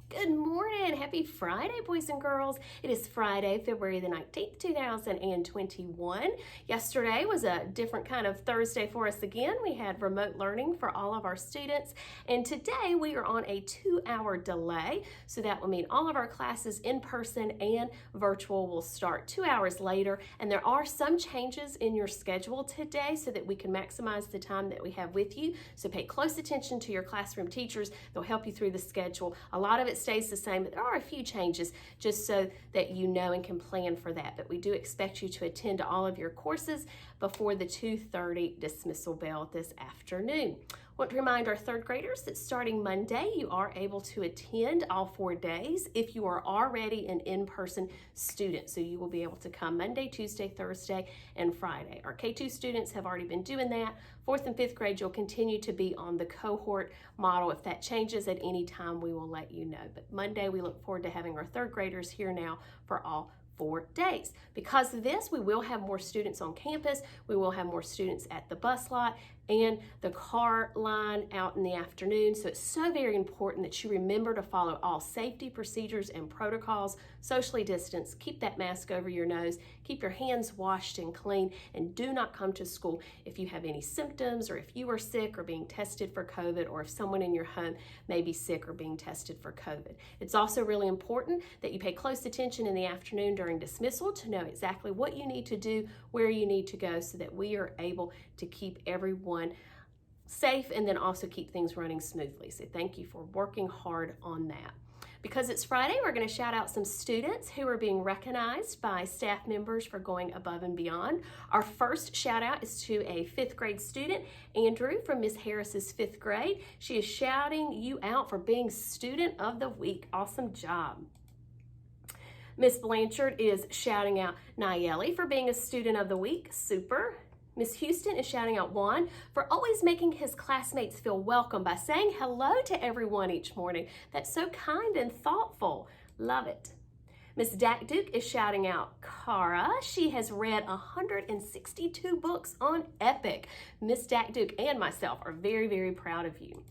Good morning. Happy Friday, boys and girls. It is Friday, February the 19th, 2021. Yesterday was a different kind of Thursday for us again. We had remote learning for all of our students, and today we are on a 2-hour delay, so that will mean all of our classes in person and virtual will start 2 hours later, and there are some changes in your schedule today so that we can maximize the time that we have with you. So pay close attention to your classroom teachers. They'll help you through the schedule. A lot of it stays the same, but there are a few changes just so that you know and can plan for that. But we do expect you to attend all of your courses before the 2:30 dismissal bell this afternoon. I want to remind our third graders that starting Monday, you are able to attend all 4 days if you are already an in-person student. So you will be able to come Monday, Tuesday, Thursday, and Friday. Our K2 students have already been doing that. 4th and 5th grade, you'll continue to be on the cohort model. If that changes at any time, we will let you know. But Monday, we look forward to having our third graders here now for all 4 days. Because of this, we will have more students on campus, we will have more students at the bus lot and the car line out in the afternoon. So it's so very important that you remember to follow all safety procedures and protocols, socially distance, keep that mask over your nose, keep your hands washed and clean, and do not come to school if you have any symptoms or if you are sick or being tested for COVID, or if someone in your home may be sick or being tested for COVID. It's also really important that you pay close attention in the afternoon during dismissal to know exactly what you need to do, where you need to go, so that we are able to keep everyone safe and then also keep things running smoothly. So thank you for working hard on that. Because it's Friday, we're going to shout out some students who are being recognized by staff members for going above and beyond. Our first shout out is to a 5th grade student, Andrew, from Miss Harris's 5th grade. She is shouting you out for being Student of the Week. Awesome job. Miss Blanchard is shouting out Nayeli for being a Student of the Week. Super. Miss Houston is shouting out Juan for always making his classmates feel welcome by saying hello to everyone each morning. That's so kind and thoughtful. Love it. Miss Dakduke is shouting out Cara. She has read 162 books on Epic. Miss Dakduke and myself are very, very proud of you.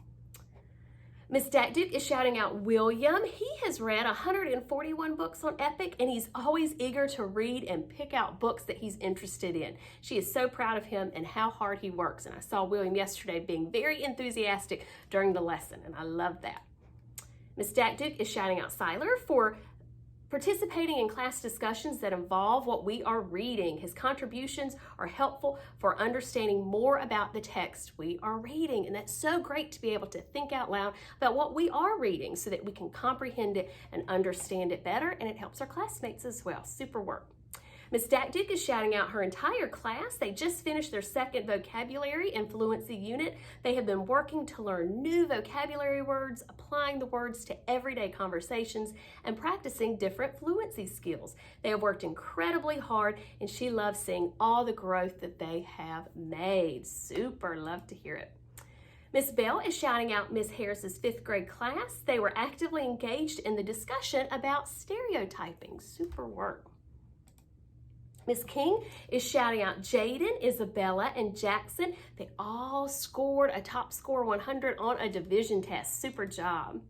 Miss Dakduke is shouting out William. He has read 141 books on Epic, and he's always eager to read and pick out books that he's interested in. She is so proud of him and how hard he works. And I saw William yesterday being very enthusiastic during the lesson, and I love that. Miss Dakduke is shouting out Siler for participating in class discussions that involve what we are reading. His contributions are helpful for understanding more about the text we are reading. And that's so great to be able to think out loud about what we are reading so that we can comprehend it and understand it better. And it helps our classmates as well. Super work. Miss Dakduke is shouting out her entire class. They just finished their 2nd vocabulary and fluency unit. They have been working to learn new vocabulary words, applying the words to everyday conversations, and practicing different fluency skills. They have worked incredibly hard, and she loves seeing all the growth that they have made. Super, love to hear it. Miss Bell is shouting out Miss Harris's 5th grade class. They were actively engaged in the discussion about stereotyping. Super work. Miss King is shouting out Jaden, Isabella, and Jackson. They all scored a top score 100 on a division test. Super job.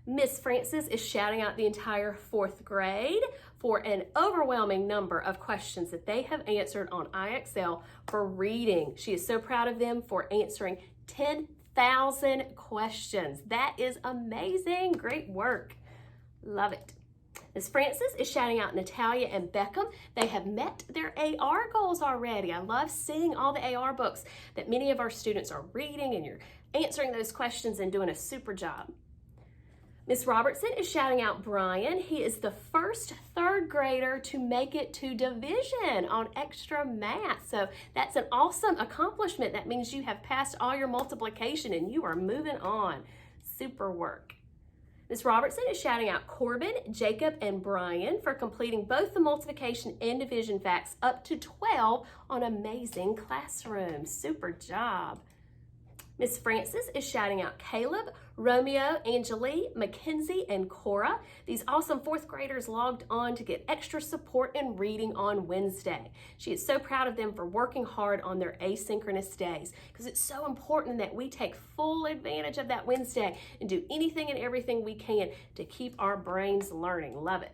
Miss Francis is shouting out the entire 4th grade for an overwhelming number of questions that they have answered on IXL for reading. She is so proud of them for answering 10,000 questions. That is amazing. Great work. Love it. Miss Francis is shouting out Natalia and Beckham. They have met their AR goals already. I love seeing all the AR books that many of our students are reading, and you're answering those questions and doing a super job. Miss Robertson is shouting out Brian. He is the first 3rd grader to make it to division on extra math. So that's an awesome accomplishment. That means you have passed all your multiplication and you are moving on. Super work. Miss Robertson is shouting out Corbin, Jacob, and Brian for completing both the multiplication and division facts up to 12 on Amazing Classroom. Super job. Miss Francis is shouting out Caleb, Romeo, Angelique, Mackenzie, and Cora. These awesome fourth graders logged on to get extra support in reading on Wednesday. She is so proud of them for working hard on their asynchronous days because it's so important that we take full advantage of that Wednesday and do anything and everything we can to keep our brains learning. Love it.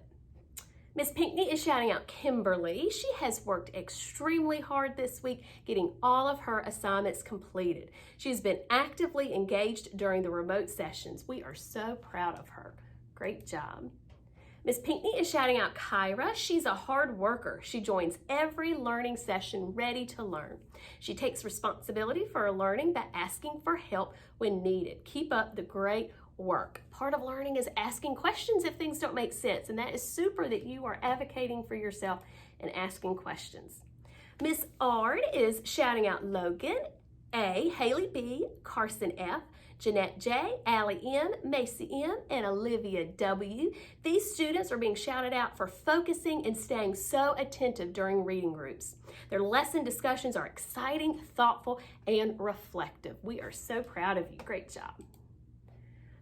Miss Pinckney is shouting out Kimberly. She has worked extremely hard this week getting all of her assignments completed. She's been actively engaged during the remote sessions. We are so proud of her. Great job. Miss Pinckney is shouting out Kyra. She's a hard worker. She joins every learning session ready to learn. She takes responsibility for her learning by asking for help when needed. Keep up the great work. Part of learning is asking questions if things don't make sense, and that is super that you are advocating for yourself and asking questions. Miss Ard is shouting out Logan A, Haley B, Carson F, Jeanette J, Allie M, Macy M, and Olivia W. These students are being shouted out for focusing and staying so attentive during reading groups. Their lesson discussions are exciting, thoughtful, and reflective. We are so proud of you. Great job.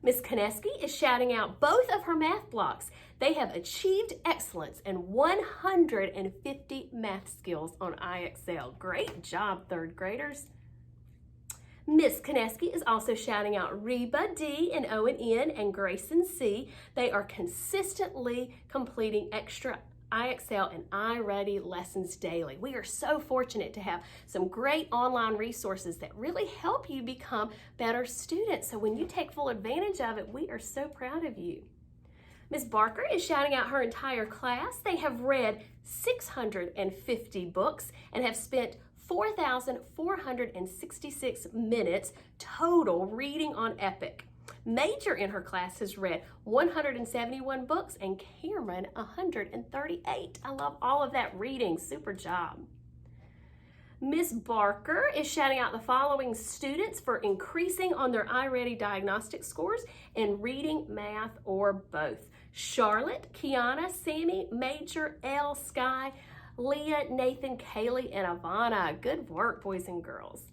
Miss Koneski is shouting out both of her math blocks. They have achieved excellence in 150 math skills on IXL. Great job, third graders. Miss Koneski is also shouting out Reba D and Owen N and Grayson C. They are consistently completing extra IXL and iReady lessons daily. We are so fortunate to have some great online resources that really help you become better students. So when you take full advantage of it, we are so proud of you. Ms. Barker is shouting out her entire class. They have read 650 books and have spent 4,466 minutes total reading on Epic. Major in her class has read 171 books and Cameron 138. I love all of that reading. Super job. Ms. Barker is shouting out the following students for increasing on their iReady diagnostic scores in reading, math, or both. Charlotte, Kiana, Sammy, Major, L, Sky, Leah, Nathan, Kaylee, and Ivana. Good work, boys and girls.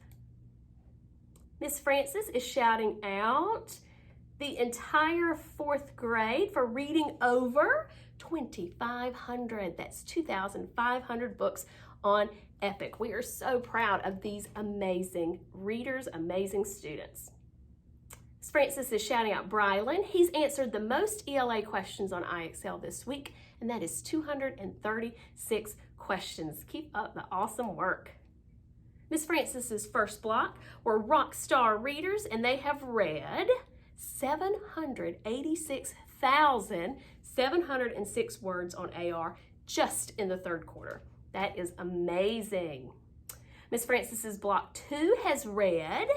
Miss Francis is shouting out the entire fourth grade for reading over 2,500. That's 2,500 books on Epic. We are so proud of these amazing readers, amazing students. Miss Francis is shouting out Brylan. He's answered the most ELA questions on IXL this week, and that is 236 questions. Keep up the awesome work. Miss Francis's first block were Rockstar Readers, and they have read 786,706 words on AR just in the third quarter. That is amazing. Miss Francis's block 2 has read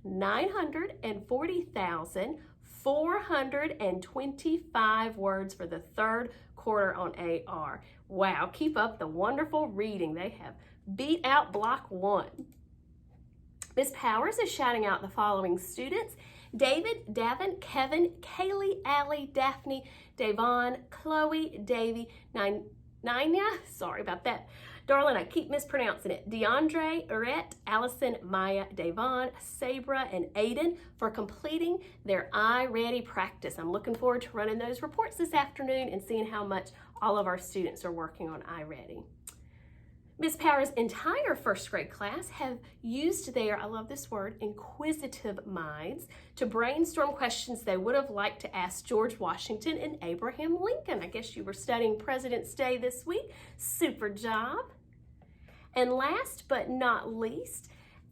940,425 words for the third quarter on AR. Wow, keep up the wonderful reading. They have beat out block 1. Miss Powers is shouting out the following students: David, Davin, Kevin, Kaylee, Allie, Daphne, Davon, Chloe, Davy, Nina, sorry about that. Darling, I keep mispronouncing it. DeAndre, Arette, Allison, Maya, Davon, Sabra, and Aiden for completing their iReady practice. I'm looking forward to running those reports this afternoon and seeing how much all of our students are working on iReady. Ms. Power's entire first grade class have used their, I love this word, inquisitive minds to brainstorm questions they would have liked to ask George Washington and Abraham Lincoln. I guess you were studying President's Day this week. Super job. And last but not least,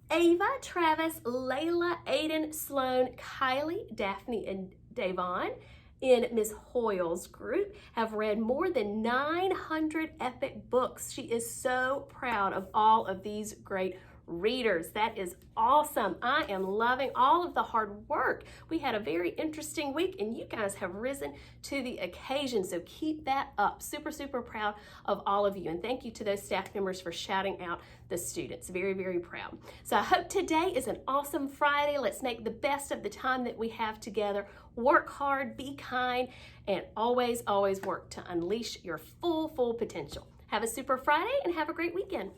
Ava, Travis, Layla, Aiden, Sloan, Kylie, Daphne, and Davon in Ms. Hoyle's group have read more than 900 epic books. She is so proud of all of these great readers. That is awesome. I am loving all of the hard work. We had a very interesting week and you guys have risen to the occasion, so keep that up. Super, super proud of all of you, and thank you to those staff members for shouting out the students. Very, very proud. So I hope today is an awesome Friday. Let's make the best of the time that we have together. Work hard, be kind, and always, always work to unleash your full potential. Have a super Friday and have a great weekend.